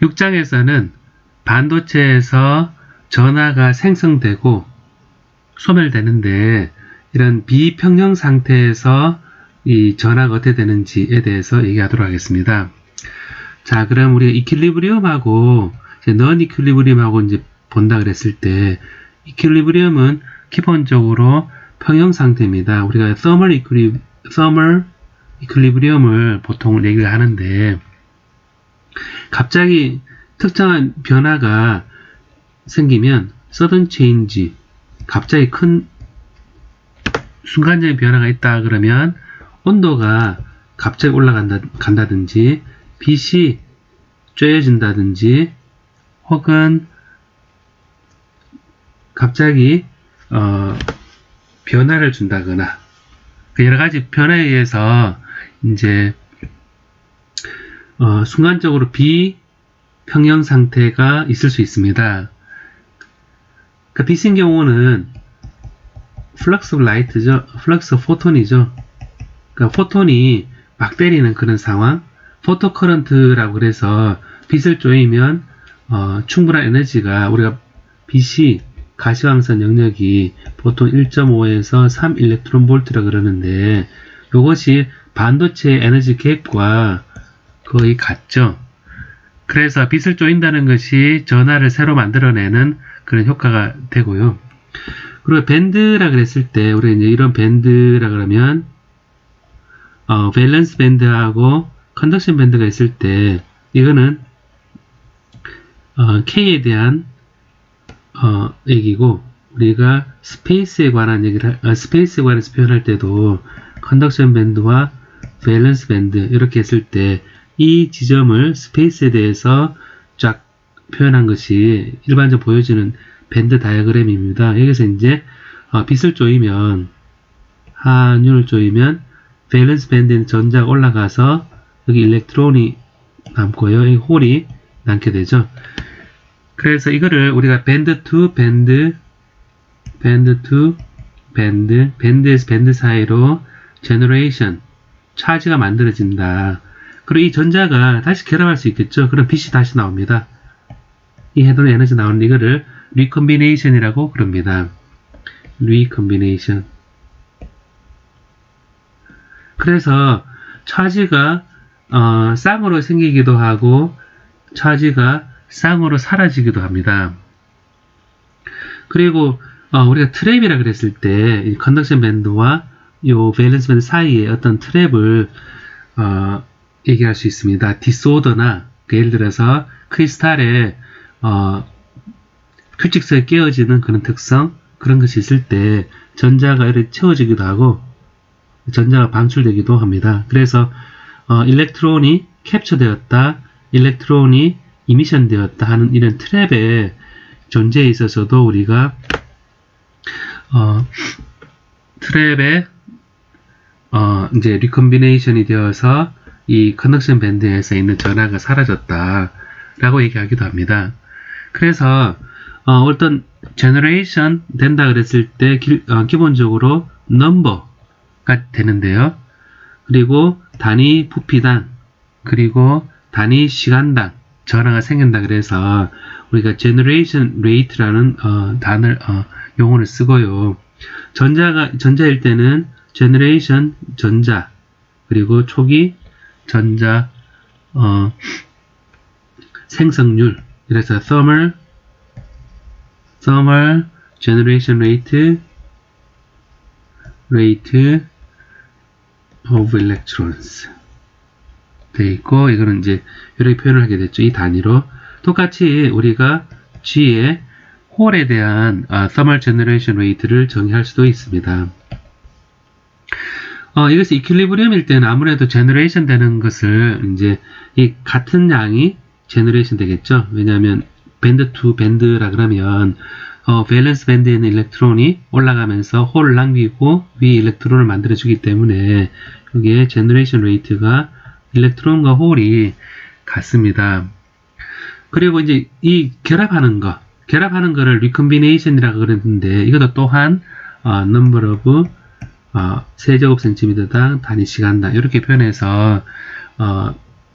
6장에서는 반도체에서 전하가 생성되고 소멸되는데 이런 비평형 상태에서 이 전하가 어떻게 되는지에 대해서 얘기하도록 하겠습니다. 자, 그럼 우리가 이퀄리브리엄하고 넌 이퀄리브리엄하고 이제 본다 그랬을 때 이퀄리브리엄은 기본적으로 평형 상태입니다. 우리가 서멀 이퀄리브리엄을 보통 얘기를 하는데 갑자기 특정한 변화가 생기면 sudden change, 갑자기 큰 순간적인 변화가 있다 그러면 온도가 갑자기 올라간다든지 빛이 쬐어진다든지 혹은 갑자기 변화를 준다거나 여러 가지 변화에 의해서 이제 순간적으로 비평형 상태가 있을 수 있습니다. 그 빛인 경우는 플럭스 오브 라이트죠. 플럭스 오브 포톤이죠. 그러니까 포톤이 막 때리는 그런 상황. 포토 커런트라고 그래서 빛을 쪼이면 충분한 에너지가 우리가 빛이 가시광선 영역이 보통 1.5에서 3 일렉트론 볼트라 그러는데 이것이 반도체 에너지 갭과 거의 같죠. 그래서 빛을 쪼인다는 것이 전하를 새로 만들어내는 그런 효과가 되고요. 그리고 밴드라 그랬을 때 우리가 이제 이런 밴드라 그러면 밸런스 밴드하고 컨덕션 밴드가 있을 때 이거는 K에 대한 얘기고 우리가 스페이스에 관한 얘기를 스페이스에 관해서 표현할 때도 컨덕션 밴드와 밸런스 밴드 이렇게 했을 때 이 지점을 스페이스에 대해서 쫙 표현한 것이 일반적으로 보여지는 밴드 다이어그램입니다. 여기서 이제 빛을 쪼이면 한율을 쪼이면 밸런스 밴드는 전자가 올라가서 여기 일렉트론이 남고요. 이 홀이 남게 되죠. 그래서 이거를 우리가 밴드 투 밴드, 밴드 투 밴드, 밴드에서 밴드 사이로 제너레이션, 차지가 만들어진다. 그리고 이 전자가 다시 결합할 수 있겠죠. 그럼 빛이 다시 나옵니다. 이 헤드는 에너지 나오는 이거를 리컴비네이션이라고 그럽니다. 리컴비네이션. 그래서 차지가 쌍으로 생기기도 하고 차지가 쌍으로 사라지기도 합니다. 그리고 우리가 트랩이라 그랬을 때 이 컨덕션 밴드와 요 밸런스 밴드 사이에 어떤 트랩을 얘기할 수 있습니다. 디소더나 예를 들어서 크리스탈에 규칙성이 깨어지는 그런 특성 그런 것이 있을 때 전자가 이렇게 채워지기도 하고 전자가 방출되기도 합니다. 그래서 일렉트론이 캡처되었다, 일렉트론이 이미션 되었다 하는 이런 트랩의 존재에 있어서도 우리가 트랩에 이제 리컴비네이션이 되어서 이 컨덕션 밴드에서 있는 전하가 사라졌다 라고 얘기하기도 합니다. 그래서 어떤 제너레이션 된다 그랬을 때 기본적으로 넘버가 되는데요. 그리고 단위 부피당 그리고 단위 시간당 전하가 생긴다 그래서 우리가 generation rate라는 용어를 쓰고요. 전자일 때는 generation 전자 그리고 초기 전자 생성률 그래서 thermal generation rate of electrons 돼 있고 이거는 이제 이렇게 표현을 하게 됐죠. 이 단위로 똑같이 우리가 G의 홀에 대한 thermal generation rate를 정의할 수도 있습니다. 이것이 이퀄리브리엄일 때는 아무래도 제너레이션 되는 것을 이제 이 같은 양이 제너레이션 되겠죠. 왜냐하면 밴드 투 밴드라 그러면 밸런스 밴드에 있는 일렉트론이 올라가면서 홀을 남기고 위에 일렉트론을 만들어주기 때문에 여기에 제너레이션 레이트가 일렉트론과 홀이 같습니다. 그리고 이제 이 결합하는 거를 리컴비네이션이라고 그랬는데 이것도 또한 number of 세제곱센티미터당 단위 시간당 이렇게 표현해서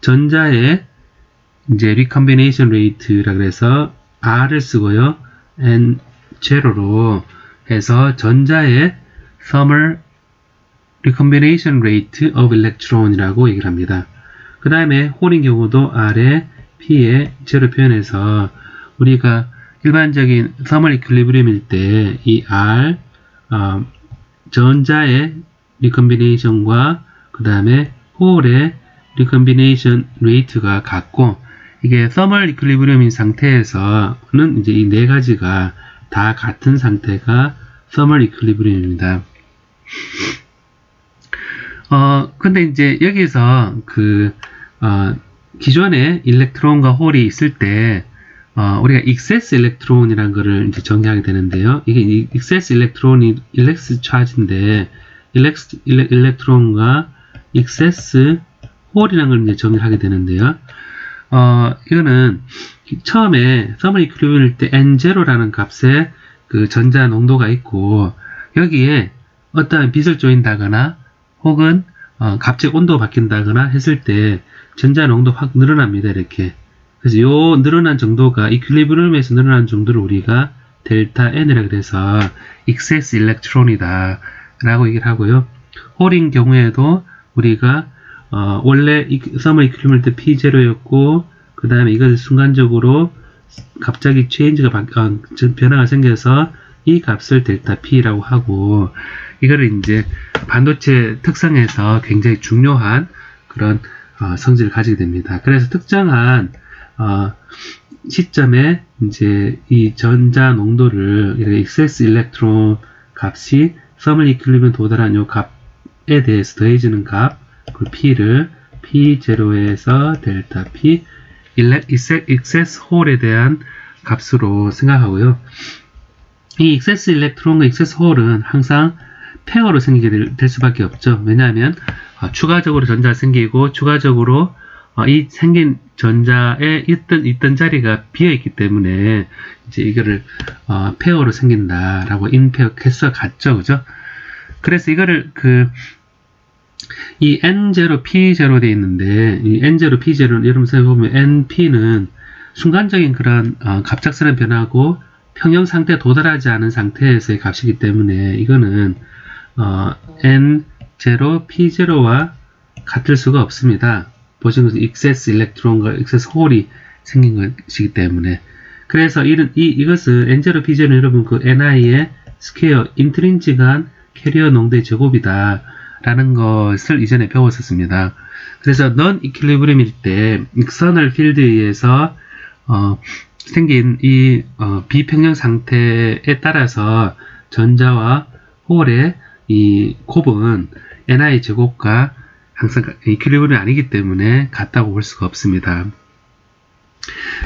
전자의 이제 recombination rate라 그래서 R을 쓰고요. N0로 해서 전자의 thermal recombination rate of electron이라고 얘기를 합니다. 그 다음에 홀인 경우도 R에 P에 제로 표현해서 우리가 일반적인 thermal equilibrium일 때 이 R 전자의 recombination과 그 다음에 홀의 recombination rate가 같고 이게 thermal equilibrium인 상태에서는 이제 이 네 가지가 다 같은 상태가 thermal equilibrium입니다. 근데 이제 여기서 기존에 일렉트론과 홀이 있을 때, 우리가 excess electron이라는 거를 이제 정의하게 되는데요. 이게 excess electron이 excess charge인데, 일렉트론과 excess 홀이라는 걸 이제 정의를 하게 되는데요. 이거는 처음에 thermal equilibrium일 때 N0라는 값의 그 전자 농도가 있고, 여기에 어떠한 빛을 조인다거나, 혹은 갑자기 온도가 바뀐다거나 했을 때 전자 농도 확 늘어납니다. 이렇게. 그래서 요 늘어난 정도가 이퀄리브리움에서 늘어난 정도를 우리가 델타 N이라 그래서 excess electron이다 라고 얘기를 하고요. 홀인 경우에도 우리가 원래 thermal equilibrium 때 P0였고 그 다음에 이것을 순간적으로 갑자기 변화가 생겨서 이 값을 델타 P라고 하고 이거를 이제 반도체 특성에서 굉장히 중요한 그런 성질을 가지게 됩니다. 그래서 특정한 시점에 이제 이 전자 농도를 excess electron 값이 thermal equilibrium 도달한 요 값에 대해서 더해지는 값, 그 P를 P0에서 델타 P excess hole에 대한 값으로 생각하고요. 이 excess electron과 excess hole은 항상 페어로 생기게 될 수밖에 없죠. 왜냐하면 추가적으로 전자가 생기고 추가적으로 이 생긴 전자에 있던 자리가 비어있기 때문에 이제 이거를 페어로 생긴다라고 인페어 개수가 같죠, 그죠? 그래서 이거를 이 N0, P0 되어 있는데 이 N0, P0는 여러분 생각해보면 NP는 순간적인 그런 갑작스러운 변화고 평형 상태에 도달하지 않은 상태에서의 값이기 때문에 이거는 N0, P0와 같을 수가 없습니다. 보시는 것은 excess electron과 excess hole이 생긴 것이기 때문에. 그래서 이것은 N0, P0는 여러분 그 NI의 스퀘어, 인트린직한 캐리어 농도의 제곱이다. 라는 것을 이전에 배웠었습니다. 그래서 non-equilibrium일 때 external field에 의해서 생긴 이 비평형 상태에 따라서 전자와 홀의 이 곱은 ni 제곱과 항상 이퀄리브리움이 아니기 때문에 같다고 볼 수가 없습니다.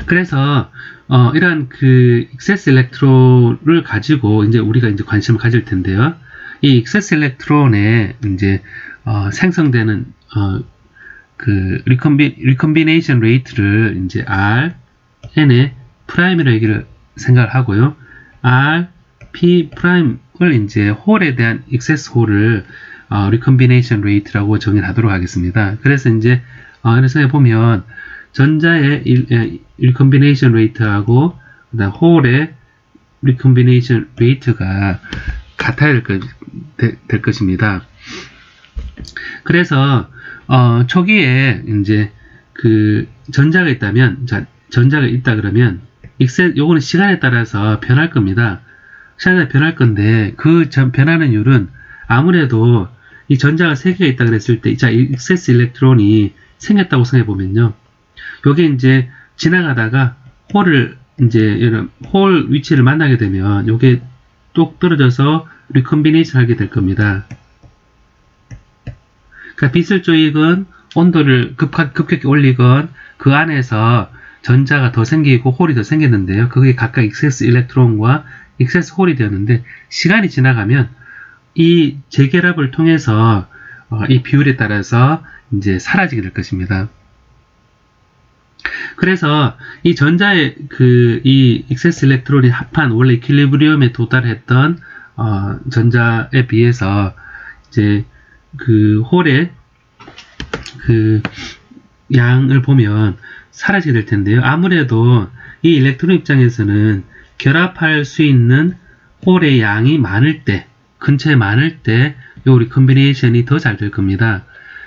그래서 이러한 excess electron을 가지고 이제 우리가 이제 관심을 가질 텐데요. 이 excess electron에 이제 생성되는 recombination rate를 이제 R, N의 프라임이라고 얘기를 생각을 하고요. R, P 프라임을 이제 홀에 대한 excess 홀을 recombination rate라고 정의를 하도록 하겠습니다. 그래서 이제 그래서 보면 전자의 recombination rate하고 그다음 홀의 recombination rate가 같아야 될 것입니다. 그래서 초기에 이제 전자가 있다면, 전자가 있다 그러면 요거는 시간에 따라서 변할 겁니다. 시간에 변할 건데 변하는 이유는 아무래도 이 전자가 3개가 있다 그랬을 때, excess electron이 생겼다고 생각해 보면요, 요게 이제 지나가다가 홀 위치를 만나게 되면 요게 뚝 떨어져서 리컴비네이션 하게 될 겁니다. 그러니까 빛을 조이건 온도를 급격히 올리건 그 안에서 전자가 더 생기고 홀이 더 생겼는데요. 그게 각각 excess electron과 excess 홀이 되었는데 시간이 지나가면 이 재결합을 통해서 이 비율에 따라서 이제 사라지게 될 것입니다. 그래서 이 전자의 이 excess electron이 합한 원래 이퀄리브리움에 도달했던 전자에 비해서 이제 홀의 양을 보면 사라지게 될 텐데요. 아무래도 이 일렉트론 입장에서는 결합할 수 있는 홀의 양이 많을 때, 근처에 많을 때 요 리컴비네이션이 더 잘 될 겁니다.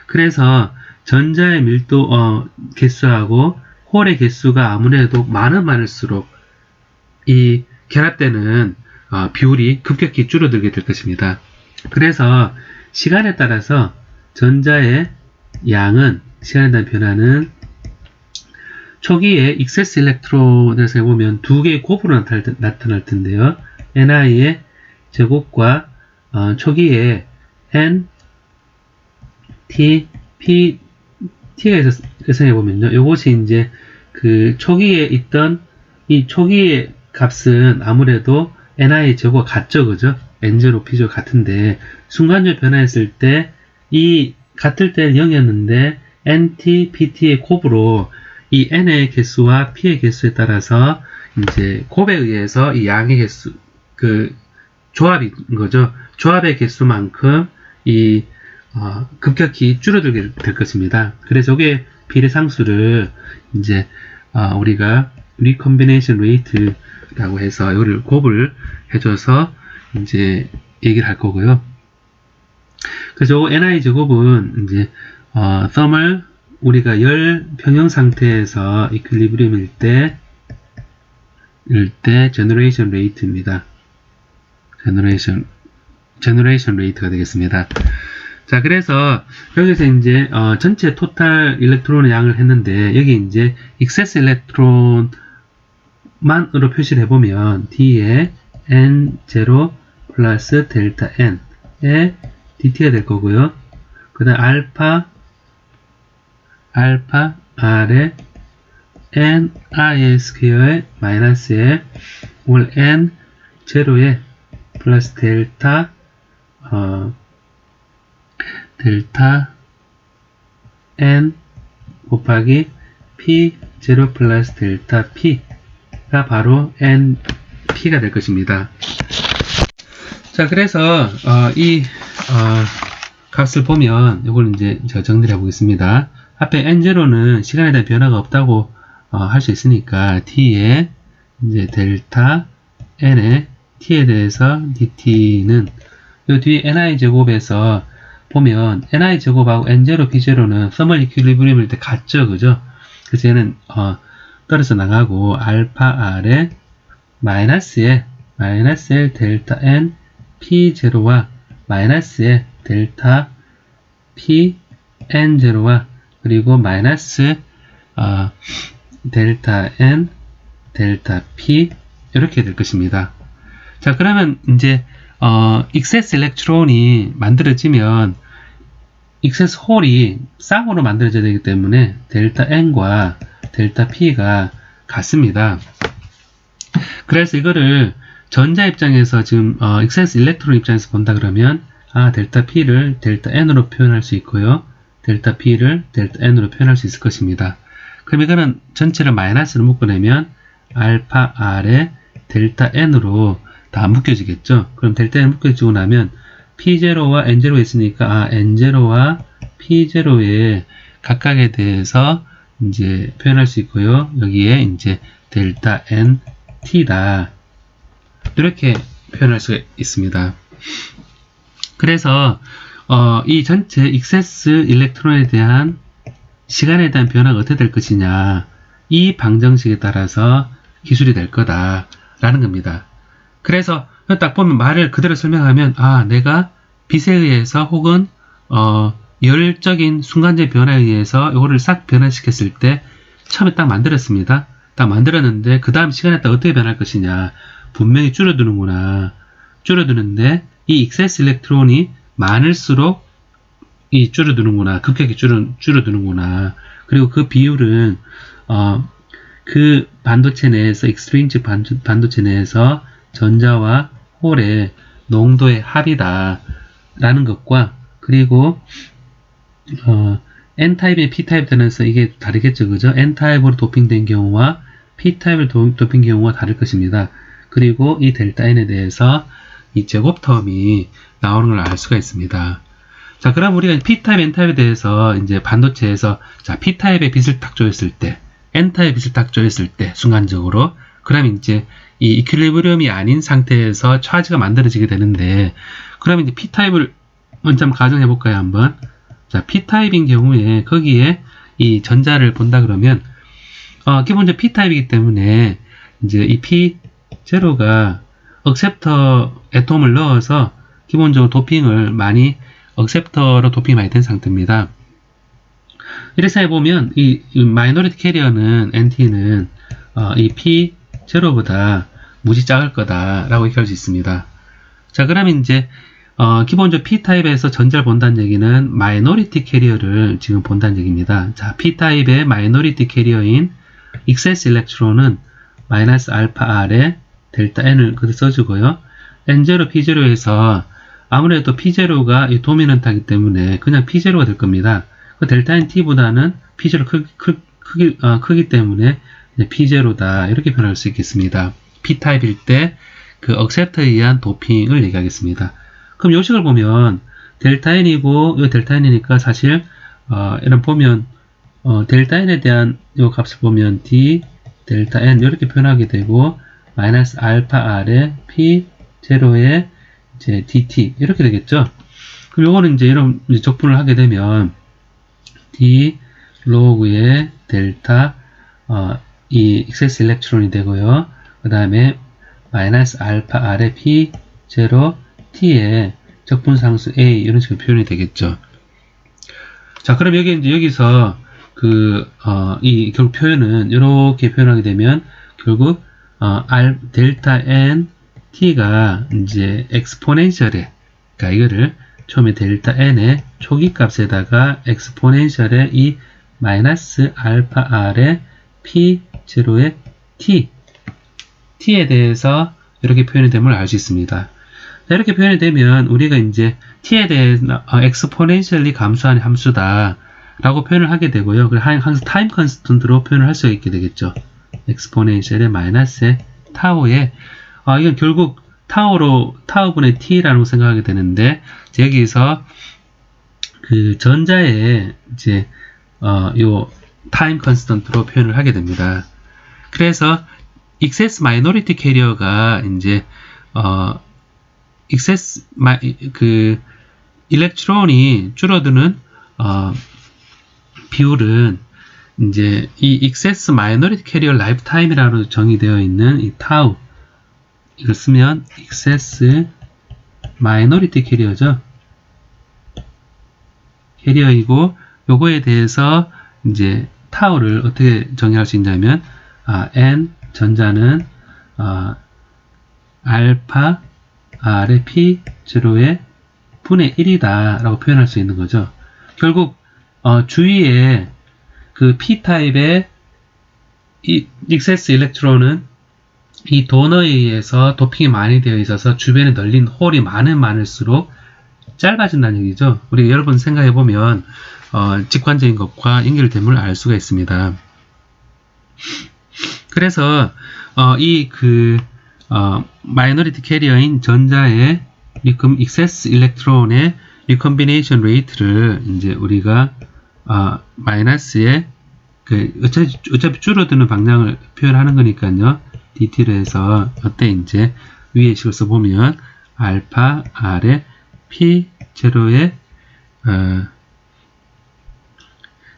그래서 전자의 밀도 개수하고 홀의 개수가 아무래도 많을수록 이 결합되는 비율이 급격히 줄어들게 될 것입니다. 그래서 시간에 따라서 전자의 양은, 시간에 대한 변화는 초기에 익세스 일렉트론에서 해보면 두 개의 곱으로 나타날 텐데요. ni의 제곱과 초기에 n, t, p, t가 계산해보면요. 이것이 이제 그 초기에 있던 이 초기의 값은 아무래도 ni의 제곱과 같죠, 그죠? n0, p0 같은데 순간적으로 변화했을 때 이 같을 때는 0이었는데 nt, pt의 곱으로 이 n의 개수와 p의 개수에 따라서 이제 곱에 의해서 이 양의 개수, 그 조합인 거죠. 조합의 개수만큼 이 급격히 줄어들게 될 것입니다. 그래서 이게 비례 상수를 이제 우리가 recombination rate라고 해서 이거를 곱을 해줘서 이제 얘기를 할 거고요. 그래서 ni 제곱은 이제 thermal 우리가 열 평형 상태에서 이퀄리브리움일 때 generation rate입니다. generation rate가 되겠습니다. 자, 그래서 여기서 이제 전체 토탈 일렉트론의 양을 했는데 여기 이제 excess 일렉트론만으로 표시를 해보면 D에 N0 플러스 델타 N에 DT가 될 거고요. 그 다음 알파 R에 N I 스퀘어에 마이너스에 올 N 제로에 플러스 델타 N 곱하기 P0 플러스 델타 P가 바로 NP가 될 것입니다. 자, 그래서 이 값을 보면 이걸 이제 제가 정리를 해보겠습니다. 앞에 N0는 시간에 대한 변화가 없다고 할 수 있으니까 T에 이제 델타 N의 T에 대해서 DT는 이 뒤에 NI 제곱에서 보면 NI 제곱하고 N0, P0는 서멀 이퀄리브리움일 때 같죠, 그죠? 그래서 얘는 떨어져 나가고 알파 R에 마이너스에 델타 N P0와 마이너스에 델타 P N0와 그리고 마이너스 델타 N 델타 P 이렇게 될 것입니다. 자, 그러면 이제 excess 일렉트론이 만들어지면 excess 홀이 쌍으로 만들어져야 되기 때문에 델타 N과 델타 P가 같습니다. 그래서 이거를 전자 입장에서 지금 excess 일렉트론 입장에서 본다 그러면 델타 P를 델타 N으로 표현할 수 있고요. 델타 P를 델타 N으로 표현할 수 있을 것입니다. 그럼 이거는 전체를 마이너스로 묶어내면 알파 R에 델타 N으로 다 묶여지겠죠. 그럼 델타 N 묶여지고 나면 P0와 N0가 있으니까 N0와 P0의 각각에 대해서 이제 표현할 수 있고요. 여기에 이제 델타 N T다. 이렇게 표현할 수가 있습니다. 그래서 이 전체 익세스 일렉트론에 대한 시간에 대한 변화가 어떻게 될 것이냐, 이 방정식에 따라서 기술이 될 거다라는 겁니다. 그래서 딱 보면 말을 그대로 설명하면 내가 빛에 의해서 혹은 열적인 순간적 변화에 의해서 이거를 싹 변화시켰을 때 처음에 딱 만들었습니다. 딱 만들었는데 그 다음 시간에 따라 어떻게 변할 것이냐, 분명히 줄어드는구나. 줄어드는데 이 익세스 일렉트론이 많을수록 이 줄어드는구나. 급격히 줄어드는구나. 그리고 그 비율은 그 반도체 내에서 익스트린식 반도체 내에서 전자와 홀의 농도의 합이다 라는 것과, 그리고 N타입의 P타입 되면서 이게 다르겠죠, 그죠? N타입으로 도핑된 경우와 P타입으로 도핑된 경우가 다를 것입니다. 그리고 이 델타 N에 대해서 이 제곱 텀이 나오는 걸 알 수가 있습니다. 자, 그럼 우리가 P타입, N타입에 대해서 이제 반도체에서 P타입의 빛을 딱 조였을 때 N타입 빛을 딱 조였을 때 순간적으로 그러면 이제 이 이퀄리브리엄이 아닌 상태에서 차지가 만들어지게 되는데 그러면 이제 P타입을 먼저 한번 가정해 볼까요? 한번. 자, P타입인 경우에 거기에 이 전자를 본다 그러면 기본적으로 P타입이기 때문에 이제 이 P0가 억셉터 애톰을 넣어서 기본적으로 도핑을 많이 억셉터로 도핑이 많이 된 상태입니다. 이래서 해보면 이 마이너리티 캐리어는 NT는 이 P0보다 무지 작을 거다라고 얘기할 수 있습니다. 자, 그러면 이제 기본적으로 P타입에서 전자를 본다는 얘기는 마이너리티 캐리어를 지금 본다는 얘기입니다. 자, P타입의 마이너리티 캐리어인 excess 일렉트론은 마이너스 알파 R에 델타 N을 그대로 써주고요. N0, P0에서 아무래도 P0가 이 도미넌트하기 때문에 그냥 P0가 될 겁니다. 그 델타 NT보다는 P0 크기 때문에 P0다 이렇게 표현할 수 있겠습니다. P타입일 때 그 억셉터에 의한 도핑을 얘기하겠습니다. 그럼 요식을 보면 델타 N이고 이 델타 N이니까 사실 이런 보면 델타 N에 대한 이 값을 보면 D 델타 N 이렇게 표현하게 되고 마이너스 알파 R에 P0에 이제 DT 이렇게 되겠죠. 그럼 요거는 이제 이런 적분을 하게 되면 D 로그의 델타 이 excess 일렉트론이 되고요. 그 다음에 마이너스 알파 R의 P0 T의 적분상수 A 이런 식으로 표현이 되겠죠. 자, 그럼 여기서 이 결국 표현은 이렇게 표현하게 되면 결국 델타 N T가 이제 엑스포넨셜에 그러니까 이거를 처음에 델타 N의 초기 값에다가 엑스포넨셜의 이 마이너스 알파 R의 P0의 T에 대해서 이렇게 표현이 됨을 알 수 있습니다. 자, 이렇게 표현이 되면 우리가 이제 T에 대해서 엑스포넨셜리 감소하는 함수다 라고 표현을 하게 되고요. 그리고 항상 타임 컨스턴트로 표현을 할 수 있게 되겠죠. 엑스포넨셜의 마이너스의 타우에 이건 결국 타우분의 T라고 생각하게 되는데 여기서 그 전자의 이제 요 타임 컨스턴트로 표현을 하게 됩니다. 그래서 excess minority carrier가 이제 excess 그 일렉트론이 줄어드는 비율은 이제 이 excess minority carrier lifetime이라고 정의되어 있는 이 타우 이걸 쓰면 excess minority carrier죠. 캐리어이고 요거에 대해서 이제 타우를 어떻게 정의할 수 있냐면 N 전자는 알파 R의 P0의 분의 1이다 라고 표현할 수 있는 거죠. 결국 주위에 그 P타입의 이 excess 일렉트론은 이 도너에 의해서 도핑이 많이 되어 있어서 주변에 널린 홀이 많을수록 짧아진다는 얘기죠. 우리 여러분 생각해보면 직관적인 것과 연결됨을 알 수가 있습니다. 그래서 마이너리티 캐리어인 전자의 excess 일렉트론의 리컴비네이션 레이트를 이제 우리가 마이너스의 어차피 줄어드는 방향을 표현하는 거니까요. dt를 해서 이때 이제 위에 식을 써보면 알파 R의 P0의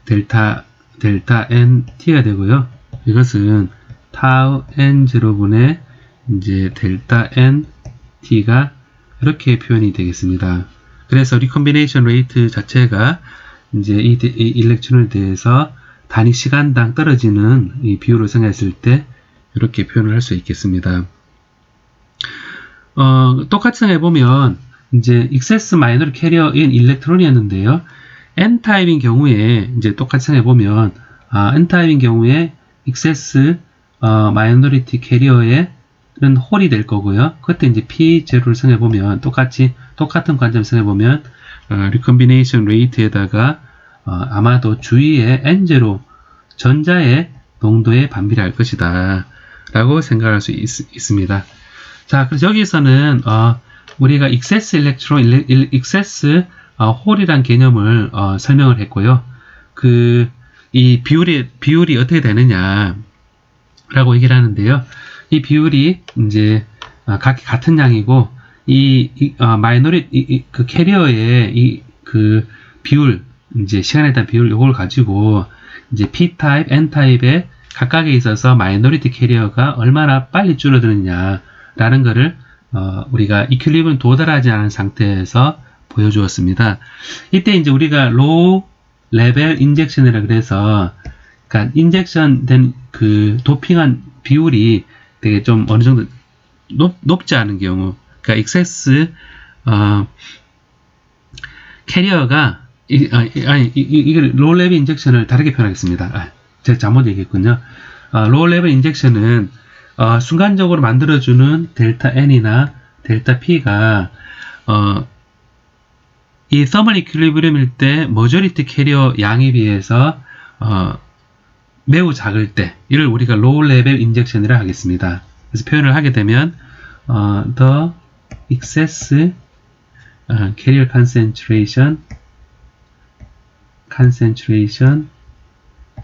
델타 N T가 되고요. 이것은 타우 N0분의 이제 델타 N T가 이렇게 표현이 되겠습니다. 그래서 리컴비네이션 레이트 자체가 이제 이 일렉트론에 대해서 단위 시간당 떨어지는 이 비율을 생각했을 때 이렇게 표현을 할 수 있겠습니다. 똑같이 생각해보면 이제 excess minor carrier인 일렉트론이었는데요. N타입인 경우에 이제 똑같이 생각해보면 N타입인 경우에 excess minority carrier의 홀이 될 거고요. 그때 이제 P0를 생각해보면 똑같은 관점 생각해보면 recombination rate에다가 아마도 주위에 N0 전자의 농도에 반비례할 것이다 라고 생각할 수 있습니다. 자, 그래서 여기서는 우리가 excess 일렉트론, excess 홀이란 개념을 설명을 했고요. 이 비율이 어떻게 되느냐라고 얘기를 하는데요. 이 비율이 이제 각기 같은 양이고 그 캐리어의 그 비율, 이제 시간에 대한 비율 요걸 가지고 이제 P-타입, N-타입의 각각에 있어서 마이너리티 캐리어가 얼마나 빨리 줄어드느냐라는 거를 우리가 이퀄리브리엄 도달하지 않은 상태에서 보여주었습니다. 이때 이제 우리가 로우 레벨 인젝션이라 그래서 그러니까 인젝션 된 그 도핑한 비율이 되게 좀 어느 정도 높지 않은 경우, 그러니까 익세스 캐리어가 이걸 로우 레벨 인젝션을 다르게 표현하겠습니다. 제가 잘못 얘기했군요. 로우 레벨 인젝션은 순간적으로 만들어주는 델타 N이나 델타 P가 이 서멀 이퀄리브리엄일 때 머저리티 캐리어 양에 비해서 매우 작을 때 이를 우리가 로우 레벨 인젝션이라 하겠습니다. 그래서 표현을 하게 되면 the excess carrier concentration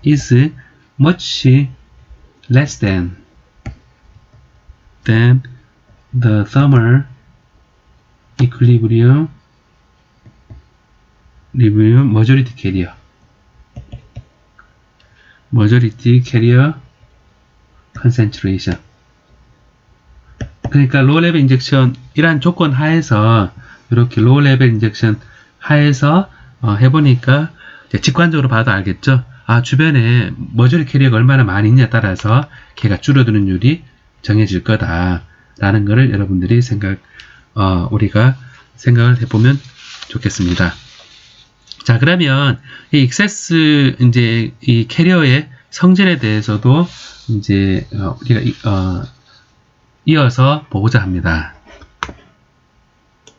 is much less than the thermal equilibrium majority carrier concentration. 그러니까 로우 레벨 인젝션 이란 조건 하에서 이렇게 로우 레벨 인젝션 하에서 해보니까 직관적으로 봐도 알겠죠. 주변에 머저리 캐리어가 얼마나 많이 있냐에 따라서 걔가 줄어드는 율이 정해질 거다라는 거를 여러분들이 우리가 생각을 해보면 좋겠습니다. 자, 그러면 이 익세스 이제 이 캐리어의 성질에 대해서도 이제 우리가 이어서 보고자 합니다.